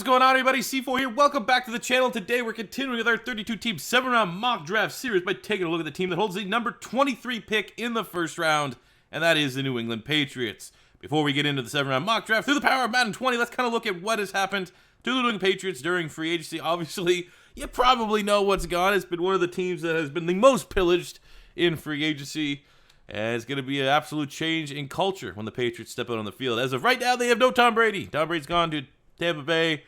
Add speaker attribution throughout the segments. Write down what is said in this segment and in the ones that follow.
Speaker 1: What's going on, everybody? C4 here. Welcome back to the channel. Today we're continuing with our 32-team 7-round mock draft series by taking a look at the team that holds the number 23 pick in the first round, and that is the New England Patriots. Before we get into the 7-round mock draft, through the power of Madden 20, let's kind of look at what has happened to the New England Patriots during free agency. Obviously, you probably know what's gone. It's been one of the teams that has been the most pillaged in free agency. And it's going to be an absolute change in culture when the Patriots step out on the field. As of right now, they have no Tom Brady. Tom Brady's gone to Tampa Bay.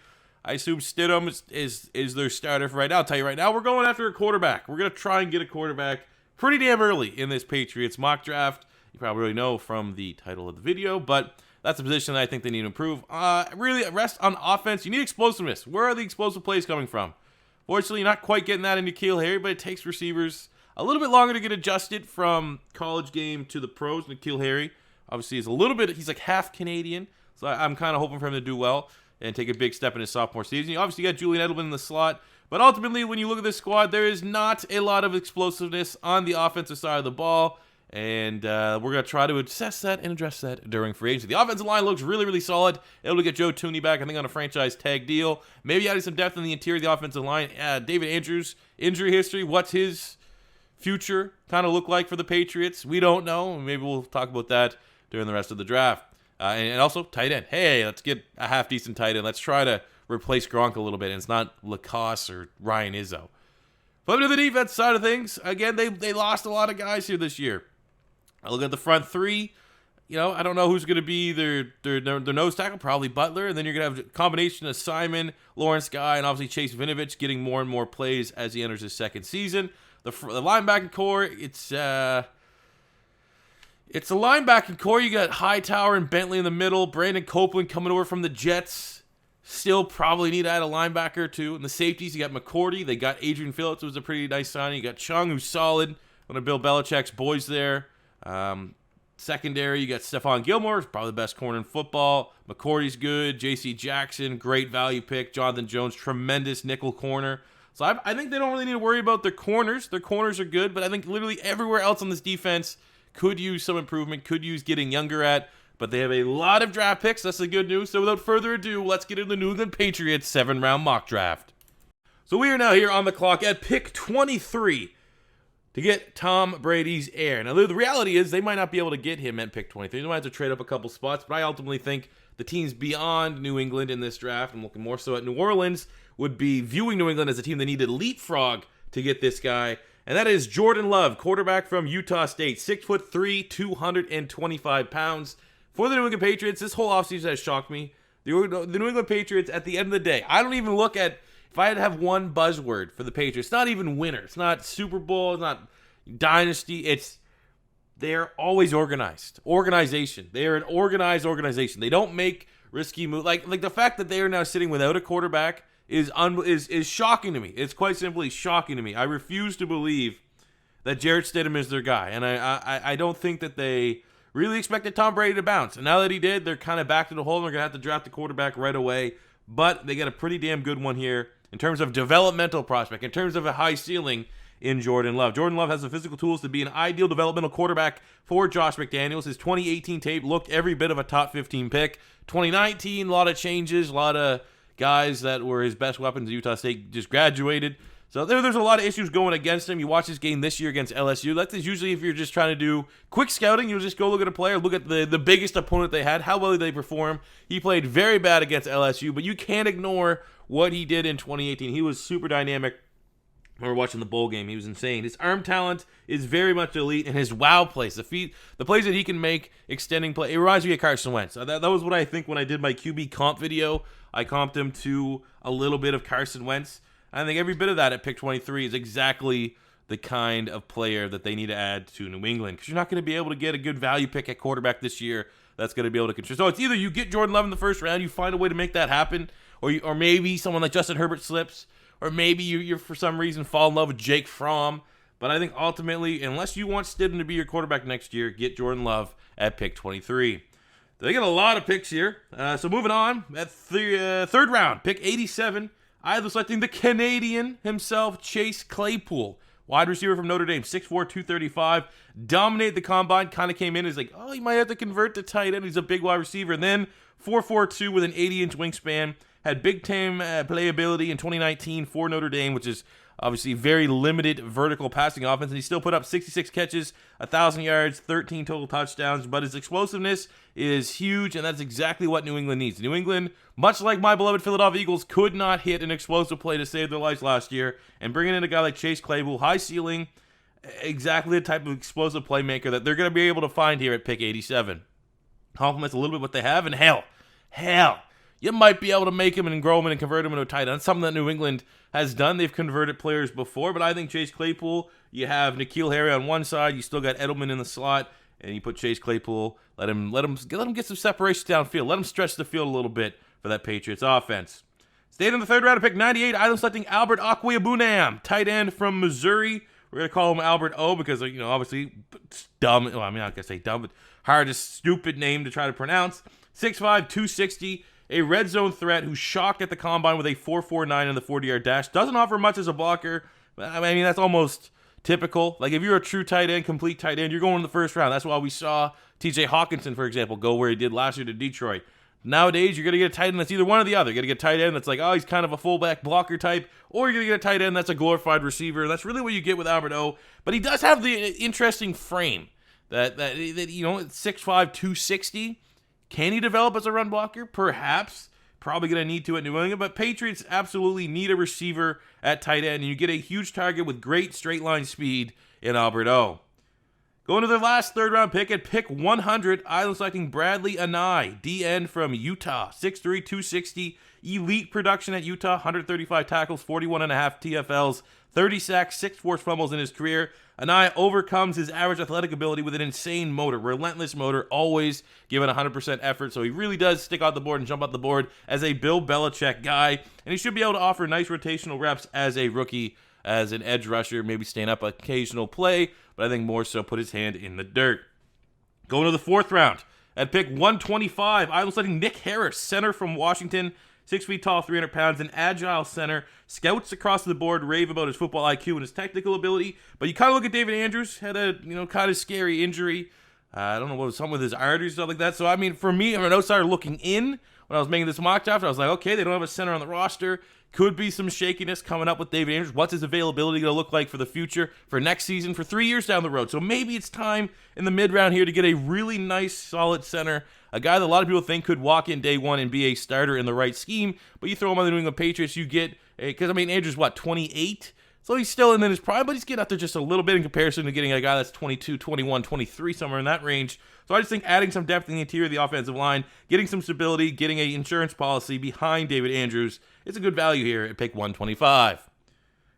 Speaker 1: I assume Stidham is their starter for right now. I'll tell you right now, we're going after a quarterback. We're going to try and get a quarterback pretty damn early in this Patriots mock draft. You probably already know from the title of the video, but that's a position that I think they need to improve. Really, rest on offense. You need explosiveness. Where are the explosive plays coming from? Fortunately, you're not quite getting that into Heir, but it takes receivers a little bit longer to get adjusted from college game to the pros. Heir, obviously, is a little bit, he's like half Canadian, so I'm kind of hoping for him to do well and take a big step in his sophomore season. You obviously got Julian Edelman in the slot, but ultimately, when you look at this squad, there is not a lot of explosiveness on the offensive side of the ball, and we're going to try to assess that and address that during free agency. The offensive line looks really, really solid. Able to get Joe Tooney back, I think, on a franchise tag deal. Maybe adding some depth in the interior of the offensive line. David Andrews, injury history, what's his future kind of look like for the Patriots? We don't know. Maybe we'll talk about that during the rest of the draft. And also, tight end. Hey, let's get a half-decent tight end. Let's try to replace Gronk a little bit. And it's not Lacoste or Ryan Izzo. Flipping to the defense side of things, again, they lost a lot of guys here this year. I look at the front three. You know, I don't know who's going to be their nose tackle. Probably Butler. And then you're going to have a combination of Simon, Lawrence Guy, and obviously Chase Vinovich getting more and more plays as he enters his second season. The linebacking core, it's a linebacking core. You got Hightower and Bentley in the middle. Brandon Copeland coming over from the Jets. Still probably need to add a linebacker or two. In the safeties, you got McCourty. They got Adrian Phillips, who was a pretty nice signing. You got Chung, who's solid. One of Bill Belichick's boys there. Secondary, you got Stephon Gilmore, probably the best corner in football. McCourty's good. J.C. Jackson, great value pick. Jonathan Jones, tremendous nickel corner. So I think they don't really need to worry about their corners. Their corners are good, but I think literally everywhere else on this defense could use some improvement, could use getting younger at. But they have a lot of draft picks. That's the good news. So without further ado, let's get into the New England Patriots 7-round mock draft. So we are now here on the clock at pick 23 to get Tom Brady's heir. Now, the reality is they might not be able to get him at pick 23. They might have to trade up a couple spots, but I ultimately think the teams beyond New England in this draft, I'm looking more so at New Orleans, would be viewing New England as a team that needed leapfrog to get this guy, and that is Jordan Love, quarterback from Utah State, 6'3", 225 pounds. For the New England Patriots, this whole offseason has shocked me. The New England Patriots, at the end of the day, I don't even look at, if I had to have one buzzword for the Patriots, it's not even winner, it's not Super Bowl, it's not dynasty, they're always organized. Organization. They are an organized organization. They don't make risky moves. Like the fact that they are now sitting without a quarterback is shocking to me. It's quite simply shocking to me. I refuse to believe that Jarrett Stidham is their guy, and I don't think that they really expected Tom Brady to bounce. And now that he did, they're kind of back to the hole, and they're going to have to draft the quarterback right away. But they got a pretty damn good one here in terms of developmental prospect, in terms of a high ceiling in Jordan Love. Jordan Love has the physical tools to be an ideal developmental quarterback for Josh McDaniels. His 2018 tape looked every bit of a top 15 pick. 2019, a lot of changes, a lot of guys that were his best weapons at Utah State just graduated. So there's a lot of issues going against him. You watch this game this year against LSU. That's usually if you're just trying to do quick scouting, you'll just go look at a player, look at the biggest opponent they had, how well did they perform. He played very bad against LSU, but you can't ignore what he did in 2018. He was super dynamic. I remember watching the bowl game. He was insane. His arm talent is very much elite, and his wow plays, the plays that he can make, extending play, it reminds me of Carson Wentz. That was what I think when I did my QB comp video. I comped him to a little bit of Carson Wentz. I think every bit of that at pick 23 is exactly the kind of player that they need to add to New England, because you're not going to be able to get a good value pick at quarterback this year that's going to be able to contribute. So it's either you get Jordan Love in the first round, you find a way to make that happen, or maybe someone like Justin Herbert slips, or maybe you're for some reason fall in love with Jake Fromm. But I think ultimately, unless you want Stidham to be your quarterback next year, get Jordan Love at pick 23. They get a lot of picks here. So moving on, at the third round, pick 87, I was selecting the Canadian himself, Chase Claypool. Wide receiver from Notre Dame, 6'4", 235. Dominated the combine, kind of came in as like, oh, he might have to convert to tight end. He's a big wide receiver. And then 4'4", 2 with an 80-inch wingspan. had big-time playability in 2019 for Notre Dame, which is obviously very limited vertical passing offense, and he still put up 66 catches, 1,000 yards, 13 total touchdowns, but his explosiveness is huge, and that's exactly what New England needs. New England, much like my beloved Philadelphia Eagles, could not hit an explosive play to save their lives last year, and bringing in a guy like Chase Claypool, high ceiling, exactly the type of explosive playmaker that they're going to be able to find here at pick 87. Complements a little bit what they have, and hell, you might be able to make him and grow him and convert him into a tight end. That's something that New England has done. They've converted players before, but I think Chase Claypool, you have N'Keal Harry on one side, you still got Edelman in the slot, and you put Chase Claypool, let him get some separation downfield, let him stretch the field a little bit for that Patriots offense. Stayed in the third round to pick 98, I'm selecting Albert Okwuegbunam, tight end from Missouri. We're going to call him Albert O because, obviously, it's dumb. Well, I'm not going to say dumb, but hardest, stupid name to try to pronounce. 6'5", 260, a red zone threat who shocked at the combine with a 4.49 in the 40-yard dash. Doesn't offer much as a blocker. I mean, that's almost typical. Like, if you're a true tight end, complete tight end, you're going in the first round. That's why we saw T.J. Hawkinson, for example, go where he did last year to Detroit. Nowadays, you're going to get a tight end that's either one or the other. You're going to get a tight end that's like, oh, he's kind of a fullback blocker type, or you're going to get a tight end that's a glorified receiver. That's really what you get with Albert O. But he does have the interesting frame that 6'5", 260. Can he develop as a run blocker? Perhaps. Probably going to need to at New England, but Patriots absolutely need a receiver at tight end, and you get a huge target with great straight line speed in Albert O. Going to their last third-round pick at pick 100, I'm selecting Bradley Anae, DN from Utah, 6'3", 260, elite production at Utah, 135 tackles, 41.5 TFLs, 30 sacks, 6 forced fumbles in his career. Anae overcomes his average athletic ability with an insane motor, relentless motor, always giving 100% effort, so he really does stick out the board and jump out the board as a Bill Belichick guy, and he should be able to offer nice rotational reps as a rookie, as an edge rusher, maybe stand up occasional play, but I think more so put his hand in the dirt. Going to the fourth round. At pick 125, I was letting Nick Harris, center from Washington, 6 feet tall, 300 pounds, an agile center. Scouts across the board rave about his football IQ and his technical ability, but you kind of look at David Andrews, had a kind of scary injury. I don't know what was something with his arteries and stuff like that. So, I mean, for me, I'm an outsider looking in. When I was making this mock draft, I was like, okay, they don't have a center on the roster. Could be some shakiness coming up with David Andrews. What's his availability going to look like for the future, for next season, for 3 years down the road? So maybe it's time in the mid-round here to get a really nice, solid center, a guy that a lot of people think could walk in day one and be a starter in the right scheme, but you throw him on the New England Patriots, you get, because, I mean, Andrews, 28? So he's still in his prime, but he's getting out there just a little bit in comparison to getting a guy that's 22, 21, 23, somewhere in that range. So I just think adding some depth in the interior of the offensive line, getting some stability, getting an insurance policy behind David Andrews, it's a good value here at pick 125.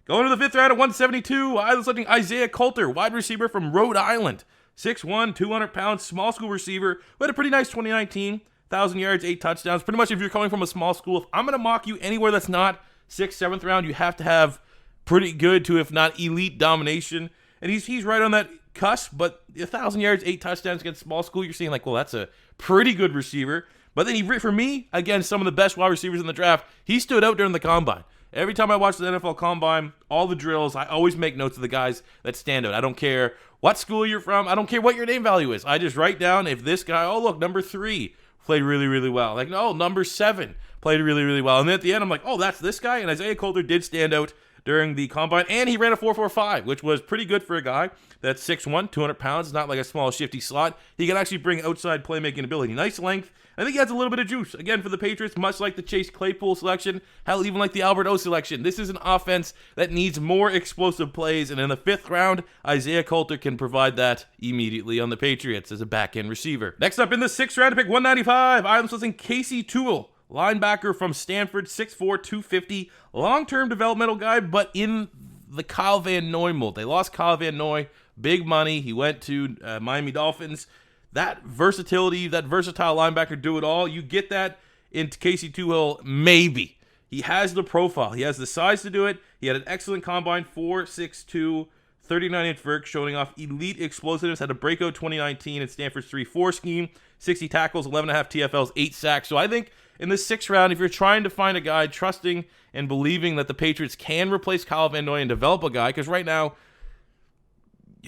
Speaker 1: Going to the fifth round at 172, I was letting Isaiah Colter, wide receiver from Rhode Island. 6'1", 200 pounds, small school receiver, who had a pretty nice 2019, 1,000 yards, 8 touchdowns. Pretty much if you're coming from a small school, if I'm going to mock you anywhere that's not 6th, 7th round, you have to have pretty good to, if not elite, domination. And he's right on that cusp, but 1,000 yards, 8 touchdowns against small school, you're seeing like, well, that's a pretty good receiver. But then for me, again, some of the best wide receivers in the draft, he stood out during the combine. Every time I watch the NFL Combine, all the drills, I always make notes of the guys that stand out. I don't care what school you're from. I don't care what your name value is. I just write down if this guy, oh, look, number 3 played really, really well. Like, no, number 7 played really, really well. And then at the end, I'm like, oh, that's this guy? And Isaiah Colter did stand out during the Combine, and he ran a 4.45, which was pretty good for a guy that's 6'1", 200 pounds, not like a small, shifty slot. He can actually bring outside playmaking ability. Nice length. I think he has a little bit of juice. Again, for the Patriots, much like the Chase Claypool selection, hell, even like the Albert O selection. This is an offense that needs more explosive plays, and in the 5th round, Isaiah Colter can provide that immediately on the Patriots as a back-end receiver. Next up in the 6th round to pick 195, I'm selecting Casey Toole, linebacker from Stanford, 6'4", 250, long-term developmental guy, but in the Kyle Van Noy mold. They lost Kyle Van Noy, big money. He went to Miami Dolphins. That versatility, that versatile linebacker, do it all. You get that in Casey Toole, maybe. He has the profile. He has the size to do it. He had an excellent combine, 4.62, 39-inch vert, showing off elite explosiveness. Had a breakout 2019 in Stanford's 3-4 scheme, 60 tackles, 11.5 TFLs, 8 sacks. So I think in the 6th round, if you're trying to find a guy trusting and believing that the Patriots can replace Kyle Van Noy and develop a guy, because right now,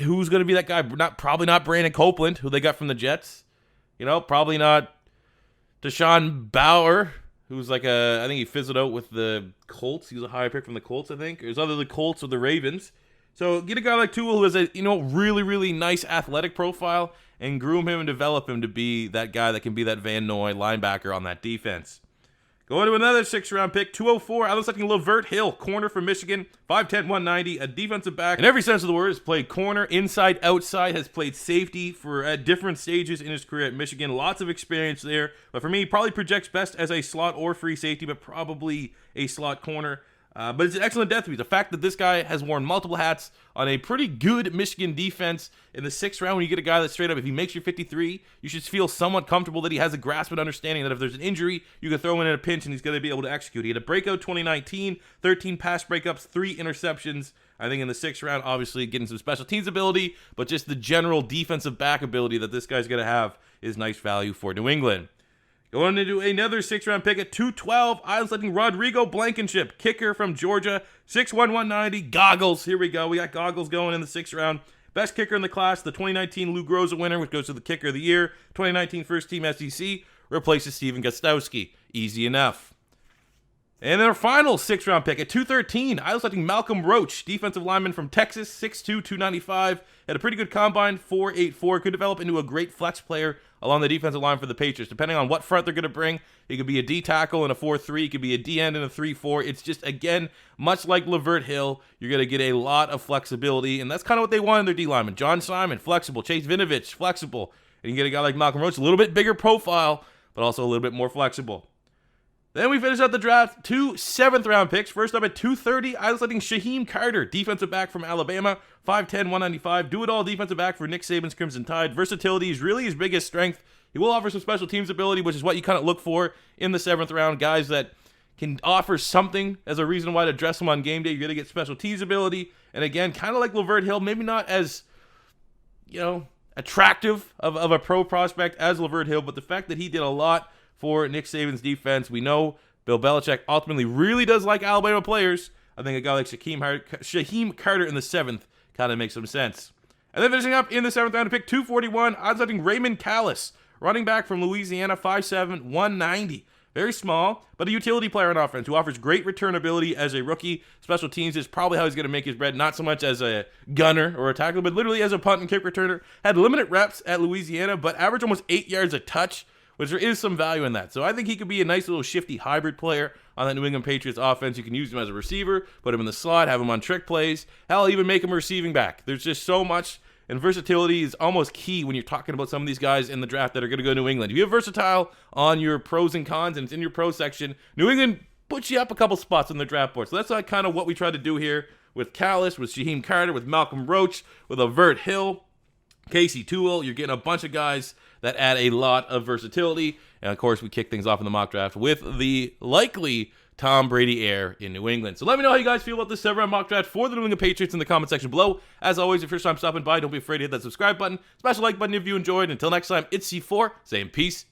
Speaker 1: who's going to be that guy? Probably not Brandon Copeland, who they got from the Jets. Probably not Deshaun Bauer, who's like I think he fizzled out with the Colts. He was a high pick from the Colts, I think. It was either the Colts or the Ravens. So get a guy like Tuel who has a really, really nice athletic profile and groom him and develop him to be that guy that can be that Van Noy linebacker on that defense. Going to another 6th-round pick, 204. I was looking Vert Hill, corner from Michigan, 5'10", 190, a defensive back. In every sense of the word, has played corner, inside, outside, has played safety at different stages in his career at Michigan. Lots of experience there. But for me, he probably projects best as a slot or free safety, but probably a slot corner. But it's an excellent depth piece. The fact that this guy has worn multiple hats on a pretty good Michigan defense in the 6th round, when you get a guy that straight up, if he makes you 53, you should feel somewhat comfortable that he has a grasp and understanding that if there's an injury, you can throw him in a pinch and he's going to be able to execute. He had a breakout 2019, 13 pass breakups, 3 interceptions. I think in the 6th round, obviously getting some special teams ability, but just the general defensive back ability that this guy's going to have is nice value for New England. Going into another 6th-round pick at 212, I was letting Rodrigo Blankenship, kicker from Georgia, 6'1", 190, goggles. Here we go. We got goggles going in the 6th round. Best kicker in the class, the 2019 Lou Groza winner, which goes to the kicker of the year. 2019 first team SEC, replaces Steven Gostowski. Easy enough. And then our final 6th-round pick at 213, I was letting Malcolm Roach, defensive lineman from Texas, 6'2", 295. Had a pretty good combine, 4.84. Could develop into a great flex player along the defensive line for the Patriots. Depending on what front they're going to bring, he could be a D tackle in a 4-3. He could be a D end in a 3-4. It's just, again, much like Vert Hill, you're going to get a lot of flexibility. And that's kind of what they want in their D lineman. John Simon, flexible. Chase Vinovich, flexible. And you get a guy like Malcolm Roach, a little bit bigger profile, but also a little bit more flexible. Then we finish out the draft, 2 7th-round picks. First up at 230, I was letting Hakeem Carter, defensive back from Alabama, 5'10", 195. Do-it-all defensive back for Nick Saban's Crimson Tide. Versatility is really his biggest strength. He will offer some special teams ability, which is what you kind of look for in the 7th round. Guys that can offer something as a reason why to dress them on game day. You're going to get special teams ability. And again, kind of like Vert Hill, maybe not as, attractive of a pro prospect as Vert Hill, but the fact that he did a lot for Nick Saban's defense. We know Bill Belichick ultimately really does like Alabama players. I think a guy like Hakeem Carter in the 7th kind of makes some sense. And then finishing up in the 7th round to pick 241, I was letting Raymond Callis, running back from Louisiana, 5'7", 190. Very small, but a utility player on offense who offers great return ability as a rookie. Special teams is probably how he's going to make his bread, not so much as a gunner or a tackler, but literally as a punt and kick returner. Had limited reps at Louisiana, but averaged almost 8 yards a touch, which there is some value in that. So I think he could be a nice little shifty hybrid player on that New England Patriots offense. You can use him as a receiver, put him in the slot, have him on trick plays. Hell, even make him a receiving back. There's just so much, and versatility is almost key when you're talking about some of these guys in the draft that are going to go to New England. If you have versatile on your pros and cons and it's in your pro section, New England puts you up a couple spots on the draft board. So that's like kind of what we try to do here with Callis, with Hakeem Carter, with Malcolm Roach, with Vert Hill, Casey Tuel. You're getting a bunch of guys that add a lot of versatility. And of course, we kick things off in the mock draft with the likely Tom Brady heir in New England. So let me know how you guys feel about this 7-round mock draft for the New England Patriots in the comment section below. As always, if you're first time stopping by, don't be afraid to hit that subscribe button. Smash the like button if you enjoyed. Until next time, it's C4 saying peace